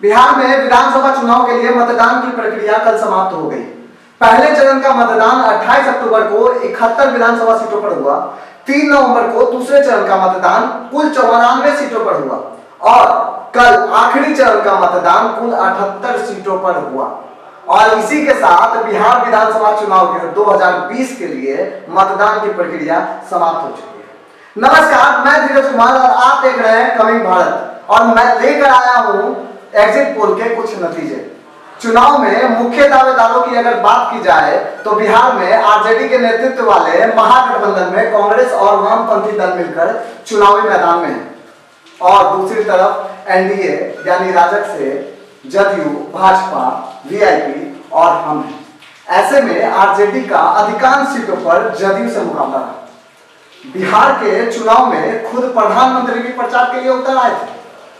बिहार में विधानसभा चुनाव के लिए मतदान की प्रक्रिया कल समाप्त हो गई। पहले चरण का मतदान 28 अक्टूबर को 71 विधानसभा सीटों पर हुआ। 3 नवंबर को दूसरे चरण का मतदान कुल 94 सीटों पर हुआ और कल आखिरी चरण का मतदान कुल 78 सीटों पर हुआ। और इसी के साथ बिहार विधानसभा चुनाव के 2020 के लिए मतदान की प्रक्रिया समाप्त हो चुकी है। नमस्कार, मैं धीरज कुमार और आप देख रहे हैं कमिंग भारत और मैं लेकर आया हूं एग्जिट पोल के कुछ नतीजे। चुनाव में मुख्य दावेदारों की अगर बात की जाए तो बिहार में आरजेडी के नेतृत्व वाले महागठबंधन में कांग्रेस और वामपंथी दल मिलकर चुनावी मैदान में है और दूसरी तरफ एनडीए यानी राजग से जदयू, भाजपा, वीआईपी और हम हैं। ऐसे में आरजेडी का अधिकांश सीटों पर जदयू से मुकाबला है। बिहार के चुनाव में खुद प्रधानमंत्री भी प्रचार के लिए उतर आए थे।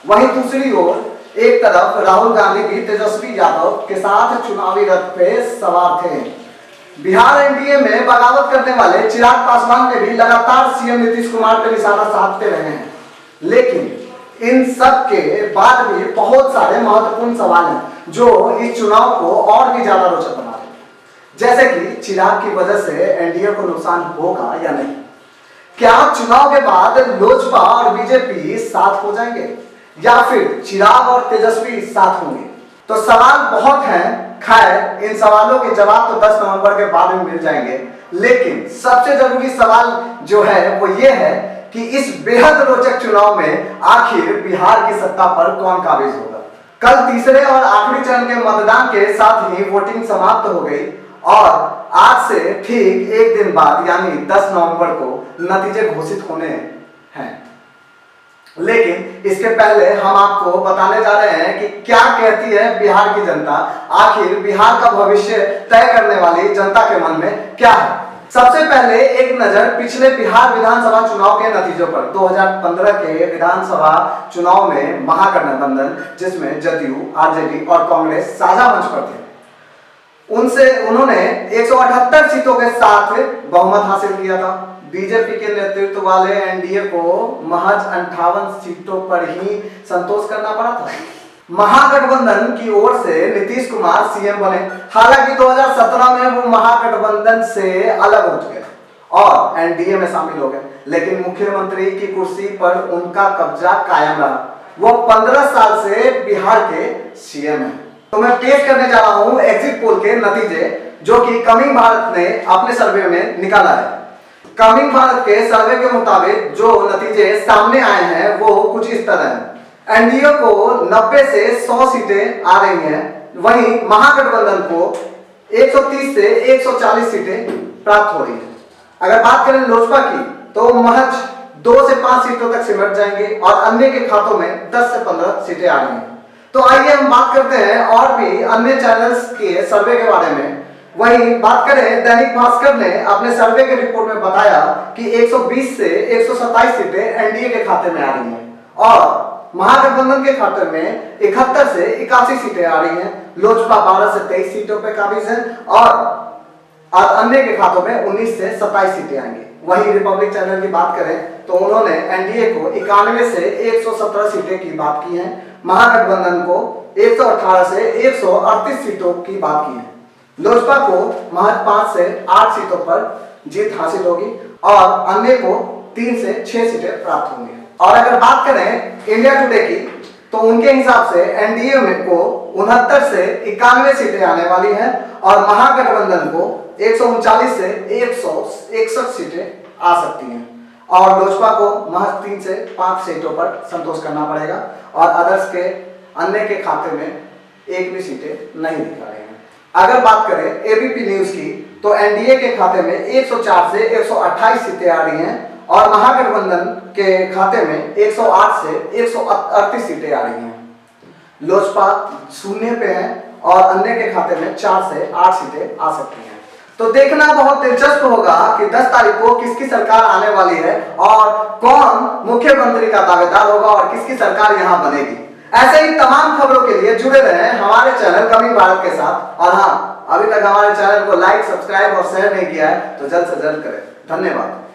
वहीं दूसरी ओर एक तरफ राहुल गांधी भी तेजस्वी यादव के साथ चुनावी रथ पे सवार थे। बिहार एनडीए में बगावत करने वाले चिराग पासवान ने भी लगातार सीएम नीतीश कुमार पर निशाना साधते रहे हैं। लेकिन इन सब के बाद भी बहुत सारे महत्वपूर्ण सवाल हैं जो इस चुनाव को और भी ज्यादा रोचक बना रहे हैं। जैसे कि चिराग की वजह से एनडीए को नुकसान होगा या नहीं, क्या चुनाव के बाद लोजपा और बीजेपी साथ हो जाएंगे या फिर चिराग और तेजस्वी साथ होंगे। तो सवाल बहुत हैं। खैर, इन सवालों के जवाब तो 10 नवंबर के बाद में मिल जाएंगे। लेकिन सबसे जरूरी सवाल जो है वो ये है कि इस बेहद रोचक चुनाव में आखिर बिहार की सत्ता पर कौन काबिज होगा। कल तीसरे और आखिरी चरण के मतदान के साथ ही वोटिंग समाप्त हो गई और आज से ठीक एक दिन बाद यानी 10 नवंबर को नतीजे घोषित होने हैं। लेकिन इसके पहले हम आपको बताने जा रहे हैं कि क्या कहती है बिहार की जनता। आखिर बिहार का भविष्य तय करने वाली जनता के मन में क्या है। सबसे पहले एक नजर पिछले बिहार विधानसभा चुनाव के नतीजों पर। 2015 के विधानसभा चुनाव में महागठबंधन, जिसमें जदयू, आरजेडी और कांग्रेस साझा मंच पर थे, उन्होंने 178 सीटों के साथ बहुमत हासिल किया था। बीजेपी के नेतृत्व वाले एनडीए को महज 58 सीटों पर ही संतोष करना पड़ा था। महागठबंधन की ओर से नीतीश कुमार सीएम बने। हालांकि 2017 में वो महागठबंधन से अलग हो चुके और एनडीए में शामिल हो गए, लेकिन मुख्यमंत्री की कुर्सी पर उनका कब्जा कायम रहा। वो 15 साल से बिहार के सीएम हैं। तो मैं पेश करने जा रहा हूं एग्जिट पोल के नतीजे जो कि कमिंग भारत ने अपने सर्वे में निकाला है। कमिंग भारत के सर्वे के मुताबिक जो नतीजे सामने आए हैं वो कुछ इस तरह हैं। एनडीए को 90 से 100 सीटें आ रही हैं, वहीं महागठबंधन को 130 से 140 सीटें प्राप्त हो रही हैं। अगर बात करें लोजपा की तो महज 2 से 5 सीटों तक सिमट जाएंगे और अन्य के खातों में 10 से 15 सीटें आ रही हैं। तो आइए हम बात करते हैं और भी अन्य चैनल्स के सर्वे के बारे में। वहीं बात करें, दैनिक भास्कर ने अपने सर्वे के रिपोर्ट में बताया कि 120 से 127 सीटें एनडीए के खाते में आ रही हैं और महागठबंधन के खाते में 71 से 81 सीटें आ रही हैं। लोजपा 12 से 23 सीटों पर काबिज है और अन्य के खातों में 19 से 27 सीटें आएंगी। वहीं रिपब्लिक चैनल की बात करें तो उन्होंने एनडीए को 91 से 117 सीटें की बात की है, महागठबंधन को 118 से 138 सीटों की बात की है। लोजपा को महज 5 से 8 सीटों पर जीत हासिल होगी और अन्य को 3 से 6 सीटें प्राप्त होंगी। और अगर बात करें इंडिया टुडे की तो उनके हिसाब से एनडीए में को 69 से 91 सीटें आने वाली हैं और महागठबंधन को 139 से 161 सीटें आ सकती हैं और लोजपा को महज 3 से 5 सीटों पर संतोष करना पड़ेगा और अदर्स के अन्य के खाते में एक भी सीटें नहीं दिखा रहे हैं। अगर बात करें एबीपी न्यूज की तो एनडीए के खाते में 104 से 128 सीटें आ रही हैं और महागठबंधन के खाते में 108 से 138 सीटें आ रही हैं। लोजपा शून्य पे है और अन्य के खाते में 4 से 8 सीटें आ सकती हैं। तो देखना बहुत दिलचस्प होगा कि 10 तारीख को किसकी सरकार आने वाली है और कौन मुख्यमंत्री का दावेदार होगा और किसकी सरकार यहाँ बनेगी। ऐसे ही तमाम खबरों के लिए जुड़े रहें हमारे चैनल कमिंग भारत के साथ। और हाँ, अभी तक हमारे चैनल को लाइक, सब्सक्राइब और शेयर नहीं किया है तो जल्द से जल्द करें। धन्यवाद।